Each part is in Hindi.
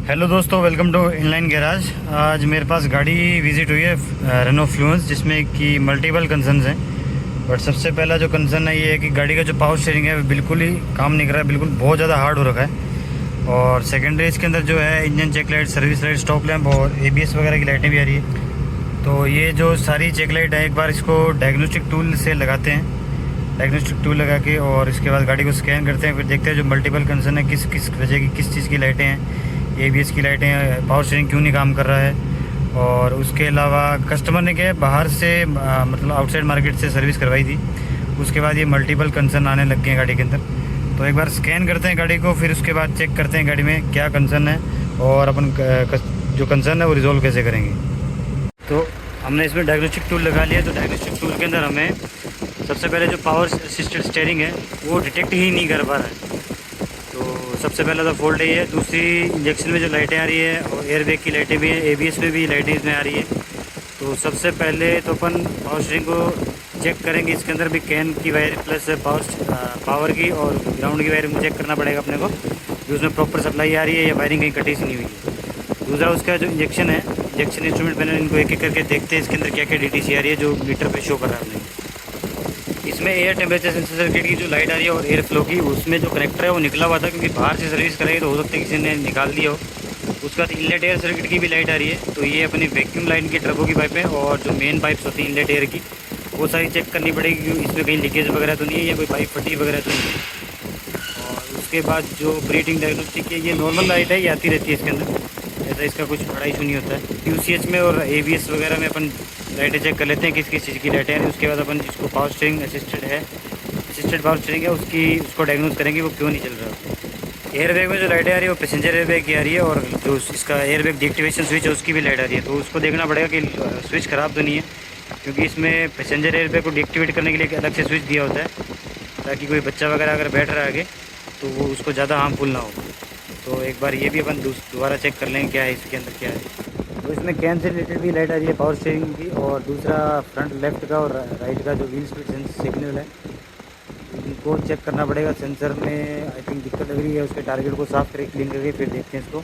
हेलो दोस्तों, वेलकम टू इनलाइन गैराज। आज मेरे पास गाड़ी विज़िट हुई है रेनो फ्लुएंस, जिसमें कि मल्टीपल कंसर्न्स हैं। बट सबसे पहला जो कंसर्न है ये है कि गाड़ी का जो पावर स्टीयरिंग है वो बिल्कुल ही काम नहीं कर रहा है, बिल्कुल बहुत ज़्यादा हार्ड हो रखा है। और सेकेंडरी इसके अंदर जो है engine check light, service light, stop lamp और एबीएस वगैरह की लाइटें भी आ रही है। तो ये जो सारी चेक लाइट है, एक बार इसको डायग्नोस्टिक टूल से लगाते हैं, डायग्नोस्टिक टूल लगा के, और इसके बाद गाड़ी को स्कैन करते हैं। फिर देखते हैं जो मल्टीपल कंसर्न है किस किस वजह की, किस चीज़ की लाइटें हैं, एबीएस की लाइटें हैं, पावर स्टीयरिंग क्यों नहीं काम कर रहा है। और उसके अलावा कस्टमर ने क्या बाहर से मतलब आउटसाइड मार्केट से सर्विस करवाई थी। उसके बाद ये मल्टीपल कंसर्न आने लग गए हैं गाड़ी के अंदर। तो एक बार स्कैन करते हैं गाड़ी को, फिर उसके बाद चेक करते हैं गाड़ी में क्या कंसर्न है और अपन जो कंसर्न है वो रिजॉल्व कैसे करेंगे। तो हमने इसमें डायग्नोस्टिक टूल लगा लिया। तो डायग्नोस्टिक टूल के अंदर हमें सबसे पहले जो पावर असिस्टेड स्टीयरिंग है वो डिटेक्ट ही नहीं कर पा रहा है। तो सबसे पहला तो फॉल्ट ये है। दूसरी, इंजेक्शन में जो लाइटें आ रही है और एयर बैग की लाइटें भी हैं, एबीएस में भी लाइटें इसमें आ रही है। तो सबसे पहले तो अपन पावर स्टीयरिंग को चेक करेंगे। इसके अंदर भी कैन की वायर प्लस पावर की और ग्राउंड की वायर में चेक करना पड़ेगा अपने को कि उसमें प्रॉपर सप्लाई आ रही है या वायरिंग कहीं कटी सी नहीं हुई है। दूसरा, उसका जो इंजेक्शन है, इंजेक्शन इंस्ट्रूमेंट पैनल, इनको एक एक करके देखते हैं इसके अंदर क्या क्या डीटीसी आ रही है जो मीटर पे शो कर रहा है अपने। इसमें एयर टेम्परेचर सेंसर सर्किट की जो लाइट आ रही है और एयर फ्लो की, उसमें जो कनेक्टर है वो निकला हुआ था, क्योंकि बाहर से सर्विस कराई तो हो सकता है किसी ने निकाल दिया हो। उसके बाद इनलेट एयर सर्किट की भी लाइट आ रही है। तो ये अपनी वैक्यूम लाइन की ट्रबो की पाइप है और जो मेन पाइप्स होती है इनलेट एयर की, वो सारी चेक करनी पड़ेगी कि इसमें कहीं लीकेज वगैरह तो नहीं है या कोई पाइप फटी वगैरह तो नहीं है। और उसके बाद जो ब्रीथिंग डायग्नोस्टिक है, ये नॉर्मल लाइट है, ये आती रहती है इसके अंदर, ऐसा इसका कुछ बड़ा इशू नहीं होता है। यूसीएच में और एबीएस वगैरह में अपन लाइटें चेक कर लेते हैं किस किस चीज़ की लाइटें हैं। उसके बाद अपन जिसको power steering assisted power steering है उसको डायग्नोज करेंगे वो क्यों नहीं चल रहा। एयर बैग में जो लाइटें आ रही है वो पैसेंजर एयर बैग की आ रही है, और जो इसका एयर बैग डीएक्टिवेशन स्विच है उसकी भी लाइट आ रही है। तो उसको देखना पड़ेगा कि स्विच ख़राब तो नहीं है, क्योंकि इसमें पैसेंजर एयर बैग को डीएक्टिवेट करने के लिए एक अलग से स्विच दिया होता है, ताकि कोई बच्चा वगैरह अगर बैठ रहा है आगे तो वो उसको ज़्यादा हार्मफुल ना हो। तो एक बार ये भी अपन दोबारा चेक कर लेंगे क्या है इसके अंदर क्या है। तो इसमें कैन से रिलेटेड भी लाइट आ रही है पावर स्टीयरिंग की, और दूसरा फ्रंट लेफ्ट का और राइट का जो व्हील स्पीड सिग्नल है इनको चेक करना पड़ेगा। सेंसर में आई थिंक दिक्कत लग रही है, उसके टारगेट को साफ करके क्लीन करके फिर देखते हैं इसको,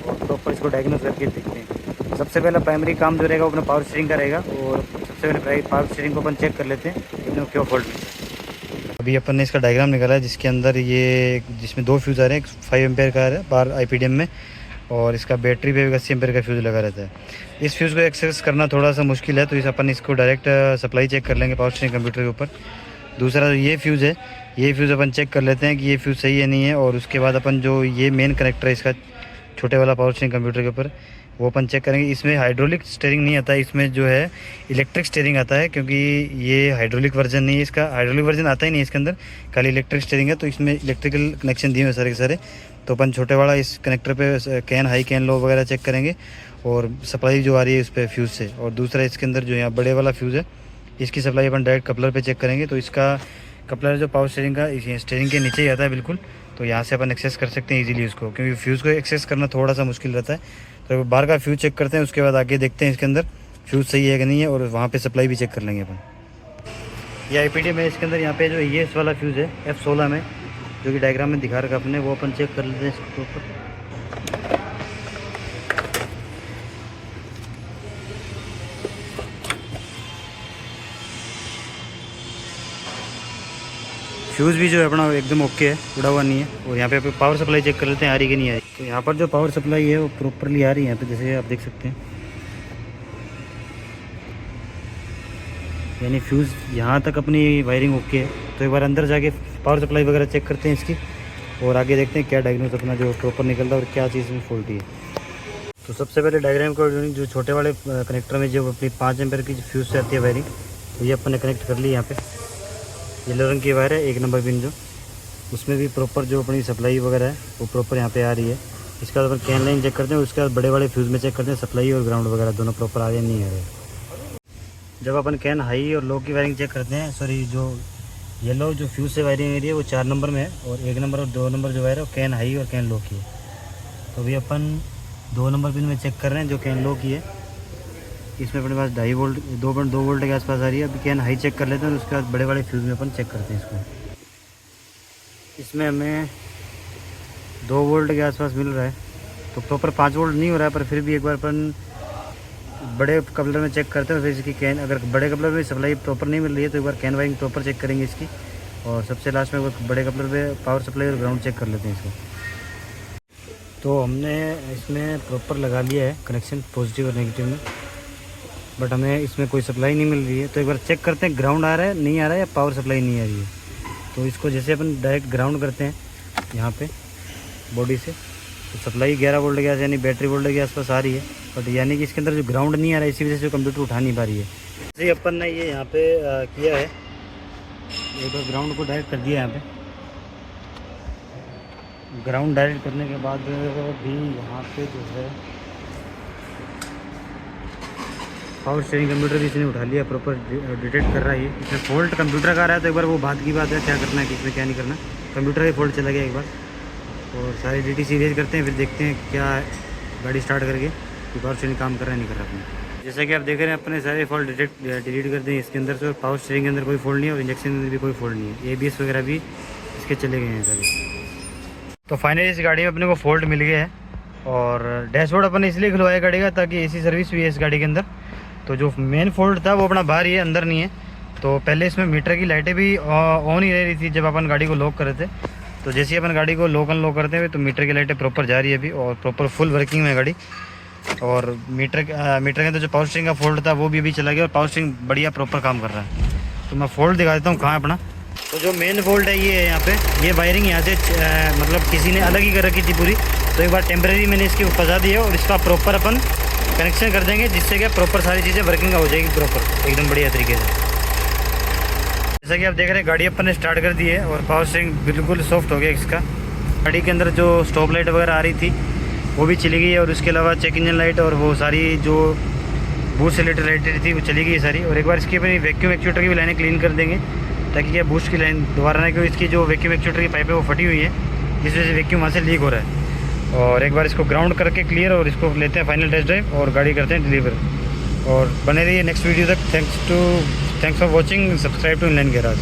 और प्रॉपर इसको डायग्नोज करके देखते हैं। सबसे पहला प्राइमरी काम जो रहेगा वो अपना पावर स्टीयरिंग का रहेगा, और सबसे पहले पावर स्टीयरिंग को अपन चेक कर लेते हैं कि क्यों फॉल्ट मिलता है। अभी अपन ने इसका डायग्राम निकाला है, जिसके अंदर ये जिसमें दो फ्यूज़ आ रहे हैं, एक 5 एम्पेयर का है बार आईपीडीएम में, और इसका बैटरी पे 80 एम्पेयर का फ्यूज़ लगा रहता है। इस फ्यूज़ को एक्सेस करना थोड़ा सा मुश्किल है, तो इस अपन इसको डायरेक्ट सप्लाई चेक कर लेंगे पावर स्टीयरिंग कंप्यूटर के ऊपर। दूसरा जो ये फ्यूज़ है, ये फ्यूज़ अपन चेक कर लेते हैं कि ये फ्यूज़ सही है नहीं है, और उसके बाद अपन जो ये मेन कनेक्टर है इसका छोटे वाला पावर स्टीयरिंग कंप्यूटर के ऊपर, वो अपन चेक करेंगे। इसमें हाइड्रोलिक स्टीयरिंग नहीं आता है, इसमें जो है इलेक्ट्रिक स्टीयरिंग आता है, क्योंकि ये हाइड्रोलिक वर्जन नहीं है इसका, हाइड्रोलिक वर्जन आता ही नहीं इसके अंदर, खाली इलेक्ट्रिक स्टीयरिंग है। तो इसमें इलेक्ट्रिकल कनेक्शन दिए हुए सारे के सारे। तो अपन छोटे वाला इस कनेक्टर पे कैन हाई कैन लो वगैरह चेक करेंगे, और सप्लाई जो आ रही है उस पर फ्यूज़ से। और दूसरा इसके अंदर जो यहाँ बड़े वाला फ्यूज़ है, इसकी सप्लाई अपन डायरेक्ट कपलर पे चेक करेंगे। तो इसका कपलर जो पावर स्टीयरिंग का स्टीयरिंग के नीचे ही आता है बिल्कुल, तो यहाँ से अपन एक्सेस कर सकते हैं इजीली उसको, क्योंकि फ्यूज़ को एक्सेस करना थोड़ा सा मुश्किल रहता है। तो बाहर का फ्यूज़ चेक करते हैं, उसके बाद आगे देखते हैं इसके अंदर फ्यूज़ सही है कि नहीं है, और वहाँ पे सप्लाई भी चेक कर लेंगे अपन। ये आईपीडी में इसके अंदर यहाँ पे जो ये वाला फ्यूज़ है F16 में, जो कि डायग्राम में दिखा रखा अपने, वो अपन चेक कर लेते हैं इसके ऊपर। फ्यूज़ भी जो है अपना एकदम ओके है, उड़ा हुआ नहीं है। और यहाँ पे पावर सप्लाई चेक कर लेते हैं आ रही कि नहीं आ रही। तो यहाँ पर जो पावर सप्लाई है वो प्रॉपरली आ रही है यहाँ पे, जैसे आप देख सकते हैं, यानी फ्यूज़ यहाँ तक अपनी वायरिंग ओके है। तो एक बार अंदर जाके पावर सप्लाई वगैरह चेक करते हैं इसकी, और आगे देखते हैं क्या डायग्नोज अपना जो प्रॉपर निकलता है और क्या चीज़ में फॉल्टी है। तो सबसे पहले डायग्राम को जो छोटे वाले कनेक्टर में जो अपनी 5 एम्पेयर की फ्यूज़ से आती है वायरिंग, तो ये अपन ने कनेक्ट कर ली। यहाँ पे येलो रंग की वायर है 1 नंबर पिन, जो उसमें भी प्रॉपर जो अपनी सप्लाई वगैरह है वो प्रॉपर यहाँ पे आ रही है। इसका अपन कैन लाइन चेक करते हैं, उसके बाद बड़े फ्यूज़ में चेक करते हैं सप्लाई और ग्राउंड वगैरह दोनों प्रॉपर आ रहे नहीं आ रहे। जब अपन कैन हाई और लो की वायरिंग चेक करते हैं, सॉरी जो येलो जो फ्यूज़ से वायरिंग आ रही है वो 4 नंबर में है, और 1 नंबर और 2 नंबर जो वायर है वो कैन हाई और कैन लो की है। तो अभी अपन 2 नंबर पिन में चेक कर रहे हैं जो कैन लो की है। इसमें अपने पास 2.5 वोल्ट 2.2 वोल्ट के आसपास आ रही है। अभी कैन हाई चेक कर लेते हैं, और उसके बाद बड़े फ्यूज़ में अपन चेक करते हैं इसको। इसमें हमें 2 वोल्ट के आसपास मिल रहा है, तो प्रॉपर 5 वोल्ट नहीं हो रहा है, पर फिर भी एक बार अपन बड़े कपलर में चेक करते हैं। फिर इसकी कैन, अगर बड़े कपलर में सप्लाई प्रॉपर नहीं मिल रही है तो एक बार कैन वायरिंग प्रॉपर चेक करेंगे इसकी, और सबसे लास्ट में बड़े कपलर पे पावर सप्लाई और ग्राउंड चेक कर लेते हैं इसको। तो हमने इसमें प्रॉपर लगा लिया है कनेक्शन पॉजिटिव और नेगेटिव में, बट हमें इसमें कोई सप्लाई नहीं मिल रही है। तो एक बार चेक करते हैं ग्राउंड आ रहा है, नहीं आ रहा है, या पावर सप्लाई नहीं आ रही है। तो इसको जैसे अपन डायरेक्ट ग्राउंड करते हैं यहाँ पे बॉडी से, तो सप्लाई 11 वोल्ट के यानी बैटरी वोल्ट के आसपास आ रही है, बट यानी कि इसके अंदर जो ग्राउंड नहीं आ रहा है, इसी वजह से कंप्यूटर उठा नहीं पा रही है। जैसे ही अपन ने ये यहाँ पे किया है, एक बार ग्राउंड को डायरेक्ट कर दिया यहाँ पे। ग्राउंड डायरेक्ट करने के बाद भी यहाँ पे जो है पावर स्टीयरिंग कंप्यूटर भी इसने उठा लिया, प्रॉपर डिटेक्ट कर रहा है। ये इसमें फॉल्ट कंप्यूटर का आ रहा है, तो एक बार वो बात की बात है, क्या करना है किसमें क्या नहीं करना। कंप्यूटर ही फॉल्ट चला गया एक बार, और सारी DTC रेज करते हैं, फिर देखते हैं क्या गाड़ी स्टार्ट करके कि पावर स्टीयरिंग काम कर रहा है नहीं कर रहा अपने। जैसा कि आप देख रहे हैं अपने सारे फॉल्ट डिलीट कर दें इसके अंदर से। पावर स्टीयरिंग के अंदर कोई फॉल्ट नहीं है और इंजेक्शन के अंदर भी कोई फॉल्ट नहीं है। ABS वगैरह भी इसके चले गए हैं सारे। तो फाइनली इस गाड़ी में अपने को फॉल्ट मिल गया है, और डैशबोर्ड अपन ने इसलिए खुलवाया गाड़ी का ताकि AC सर्विस भी है इस गाड़ी के अंदर। तो जो मेन फॉल्ट था वो अपना बाहर ही है, अंदर नहीं है। तो पहले इसमें मीटर की लाइटें भी ऑन ही रह रही थी जब अपन गाड़ी को लॉक कर रहे थे। तो जैसे ही अपन गाड़ी को लॉक अनलॉक करते हैं तो मीटर की लाइटें प्रॉपर जा रही है अभी, और प्रॉपर फुल वर्किंग में गाड़ी। और मीटर के अंदर जो पावर स्टीयरिंग का फॉल्ट था वो भी अभी चला गया, और पावर स्टीयरिंग बढ़िया प्रॉपर काम कर रहा है। तो मैं फॉल्ट दिखा देता हूँ कहाँ है अपना। तो जो मेन फॉल्ट है ये है यहाँ पे, ये वायरिंग यहाँ से मतलब किसी ने अलग ही कर रखी थी पूरी। तो एक बार टेम्परेरी मैंने इसकी फंसा दी है, और इसका प्रॉपर अपन कनेक्शन कर देंगे, जिससे क्या प्रॉपर सारी चीज़ें वर्किंग हो जाएगी प्रॉपर एकदम बढ़िया तरीके से। जैसा कि आप देख रहे हैं गाड़ी अपन ने स्टार्ट कर दी है, और पावर स्टीयरिंग बिल्कुल सॉफ्ट हो गया इसका। गाड़ी के अंदर जो स्टॉप लाइट वगैरह आ रही थी वो भी चली गई है, और उसके अलावा चेक इंजन लाइट और वो सारी जो बूस्ट से रिलेटेड लाइटें थी वो चली गई है सारी। और एक बार इसकी अपनी वैक्यूम एक्चुएटर की भी लाइनें क्लीन कर देंगे, ताकि क्या बूस्ट की लाइन दोबारा ना, क्योंकि इसकी जो वैक्यूम एक्चुएटर की पाइप है वो फटी हुई है, जिस वजह से वैक्यूम वहाँ से लीक हो रहा है। और एक बार इसको ग्राउंड करके क्लियर, और इसको लेते हैं फाइनल टेस्ट ड्राइव और गाड़ी करते हैं डिलीवर। और बने रहिए नेक्स्ट वीडियो तक। Thanks for watching, subscribe to Inline garage.